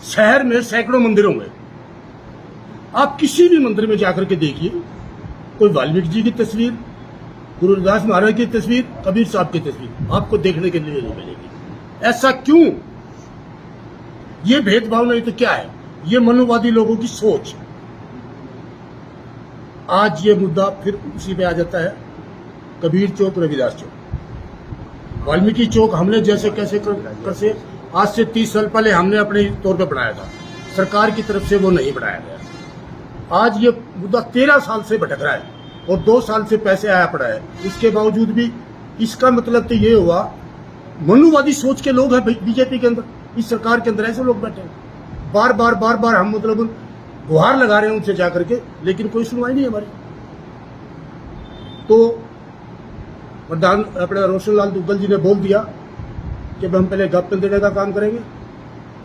शहर में सैकड़ों मंदिरों में आप किसी भी मंदिर में जाकर के देखिए, कोई वाल्मीकि जी की तस्वीर, गुरु रविदास महाराज की तस्वीर, कबीर साहब की तस्वीर आपको देखने के लिए नहीं मिलेगी। ऐसा क्यों? ये भेदभाव नहीं तो क्या है? ये मनोवादी लोगों की सोच। आज ये मुद्दा फिर उसी पे आ जाता है, कबीर चौक, रविदास चौक, वाल्मीकि चौक हमने जैसे कैसे कैसे आज से 30 साल पहले हमने अपने तौर पे बनाया था, सरकार की तरफ से वो नहीं बनाया गया। आज ये मुद्दा 13 साल से भटक रहा है और 2 साल से पैसे आया पड़ा है, उसके बावजूद भी इसका मतलब तो ये हुआ मनुवादी सोच के लोग हैं बीजेपी के अंदर, इस सरकार के अंदर ऐसे लोग बैठे हैं। बार बार हम मतलब गुहार लगा रहे हैं उनसे जाकर के, लेकिन कोई सुनवाई नहीं हमारी। तो प्रधान अपने रोशन लाल दुग्गल जी ने बोल दिया कि हम पहले गप देने का काम करेंगे,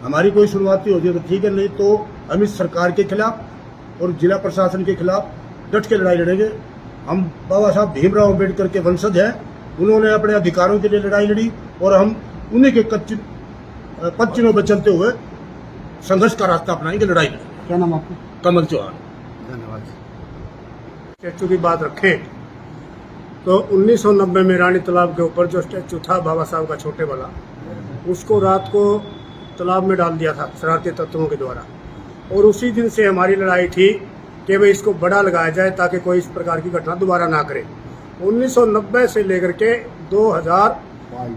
हमारी कोई सुनवाई होती है तो ठीक है, नहीं तो हम इस सरकार के खिलाफ और जिला प्रशासन के खिलाफ डट के लड़ाई लड़ेंगे। हम बाबा साहब भीमराव अम्बेडकर के वंशज हैं, उन्होंने अपने अधिकारों के लिए लड़ाई लड़ी और हम उन्हीं के पच्चीनों पर चलते हुए संघर्ष का रास्ता अपनाएंगे, लड़ाई लड़ेंगे। क्या नाम आपका? कमल चौहान। धन्यवाद। स्टैचू की बात रखें तो 1990 में रानी तालाब के ऊपर जो स्टैचू था बाबा साहब का छोटे वाला, उसको रात को तालाब में डाल दिया था शरारती तत्वों के द्वारा, और उसी दिन से हमारी लड़ाई थी कि भाई इसको बड़ा लगाया जाए ताकि कोई इस प्रकार की घटना दोबारा ना करे। 1990 से लेकर के 2000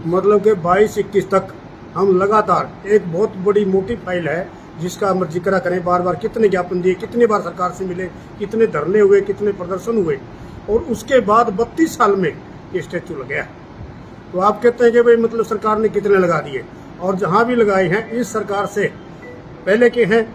मतलब के 22-21 तक हम लगातार, एक बहुत बड़ी मोटी फाइल है जिसका हम जिक्र करें, बार बार कितने ज्ञापन दिए, कितनी बार सरकार से मिले, कितने धरने हुए, कितने प्रदर्शन हुए, और उसके बाद 32 साल में ये स्टैचू लग गया। तो आप कहते हैं कि भाई मतलब सरकार ने कितने लगा दिए, और जहां भी लगाए हैं इस सरकार से पहले के हैं,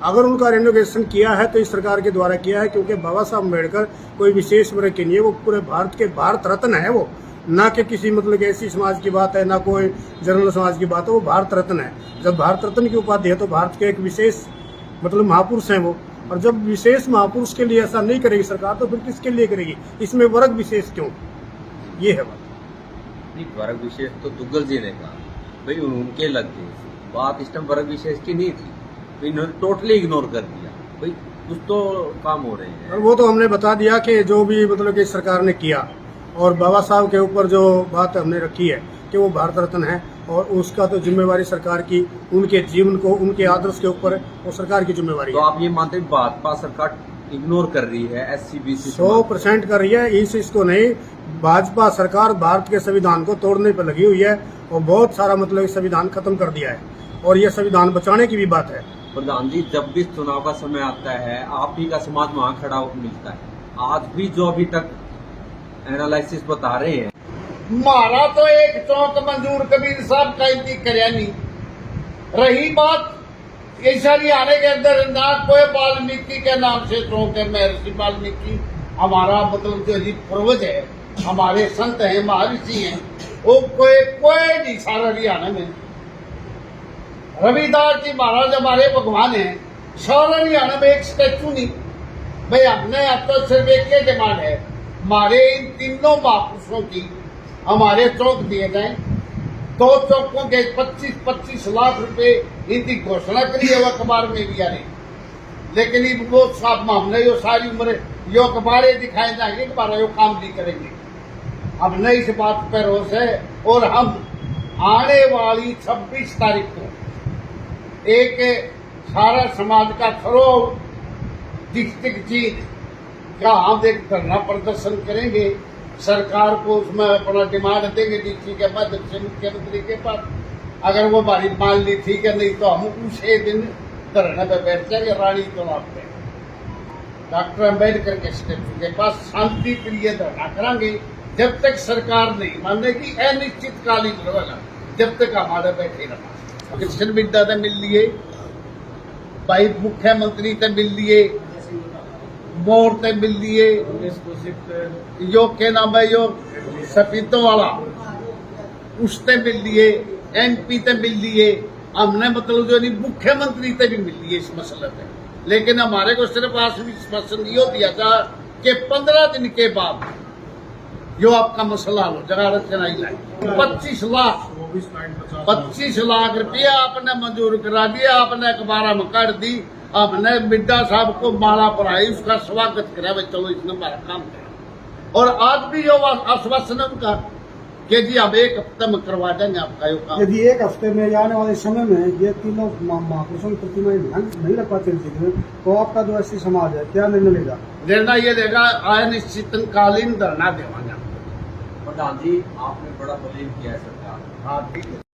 अगर उनका रेनोवेशन किया है तो इस सरकार के द्वारा किया है, क्योंकि बाबा साहब अम्बेडकर कोई विशेष वर्ग के नहीं है, वो पूरे भारत के भारत रत्न है, वो ना कि किसी मतलब ऐसी समाज की बात है, ना कोई जनरल समाज की बात है, वो भारत रत्न है। जब भारत रत्न की उपाधि है तो भारत के एक विशेष मतलब महापुरुष हैं वो, और जब विशेष महापुरुष के लिए ऐसा नहीं करेगी सरकार तो फिर किसके लिए करेगी? इसमें वर्ग विशेष क्यों? ये है बात। वर्ग विशेष तो दुग्गल जी ने कहा, भाई उनके लग गई बात, इस टाइम वर्ग विशेष की नहीं थी, इन्होंने टोटली इग्नोर कर दिया। भाई कुछ तो काम हो रहे हैं, और वो तो हमने बता दिया कि जो भी मतलब कि सरकार ने किया, और बाबा साहब के ऊपर जो बात हमने रखी है कि वो भारत रत्न है, और उसका तो जिम्मेवारी सरकार की, उनके जीवन को, उनके आदर्श के ऊपर वो सरकार की जिम्मेवारी तो है। आप ये मानते हैं भाजपा सरकार इग्नोर कर रही है SC-BC? 100% कर रही है। इसको नहीं, भाजपा सरकार भारत के संविधान को तोड़ने पर लगी हुई है, और बहुत सारा मतलब संविधान खत्म कर दिया है, और ये संविधान बचाने की भी बात है। प्रधान जी, जब भी चुनाव का समय आता है आप ही का समाज वहाँ खड़ा होकर मिलता है। आज भी जो अभी तक एनालिसिस बता रहे हैं, मारा तो एक चौक मंजूर कबीर साहब का इनकी करया नहीं रही बात, ये सारी आने के अंदर ना कोई वाल्मीकि के नाम से चौक है, महर्षि वाल्मीकि हमारा मतलब जो जी पूर्वज है, हमारे संत हैं, महर्षि हैं, वो कोई नहीं सारा हरियाणा में। रविदास जी महाराज हमारे भगवान हैं, सारा हरियाणा में एक स्टैचू नहीं। भाई हमने अब तो सिर्फ एक ही डिमांड है, हमारे इन तीनों महापुरुषों की हमारे चौक दिए जाए। 2 चौकों के 25-25 लाख रुपए इनकी घोषणा करी है, वो अखबार में भी आ रही, लेकिन वो साहब हमने यो सारी उम्र यो अखबारें दिखाए जाएंगे, दोबारा यो काम नहीं करेंगे। हमने इस बात पर रोष है, और हम आने वाली 26 तारीख को एक सारा समाज का थ्रो डिस्ट्रिक्ट जीत का हम एक धरना प्रदर्शन करेंगे, सरकार को उसमें अपना डिमांड देंगे डीसी के माध्यम से मुख्यमंत्री के पास। अगर वो हमारी मान ली ठीक है, नहीं तो हम उसे दिन धरने पे बैठ जाएंगे रानी तालाब पे डॉक्टर अम्बेडकर के स्टैचू के पास शांति प्रिय धरना करांगे, जब तक सरकार नहीं मानेगी। अनिश्चितकालीन रहेगा जब तक हमारे बैठे रहा। कृष्ण बिड्डा से मिल लिए, भाई मुख्यमंत्री से मिल लिए, मोर से मिल लिए, यो के नाम है यो सफीतों वाला उससे मिल लिए, MP से मिल लिए, हमने मतलब जो नहीं मुख्यमंत्री से भी मिल लिए इस मसले पे। लेकिन हमारे को सिर्फ आश्वासन यो दिया था कि 15 दिन के बाद जो आपका मसला हल हो जगह रचना ही लाई 25 लाख रुपया आपने मंजूर करा दिया, आपने अखबार में कर दी, आपने बिड्डा साहब को माला पढ़ाई, उसका स्वागत करा भाई चलो इसने हमारा काम करा। और आज भी जो आश्वासन उनका कि जी अब 1 हफ्ते में करवा देंगे आपका ये काम। यदि 1 हफ्ते में या आने वाले समय में ये तीनों महापुरुषों की प्रतिमाएं नहीं रख पाते में, तो आपका जो एससी समाज है क्या निर्णय लेगा? निर्णय ये देगा अनिश्चितकालीन धरना देवाना। प्रधान जी आपने बड़ा बलीव किया है सरकार। हाँ ठीक है।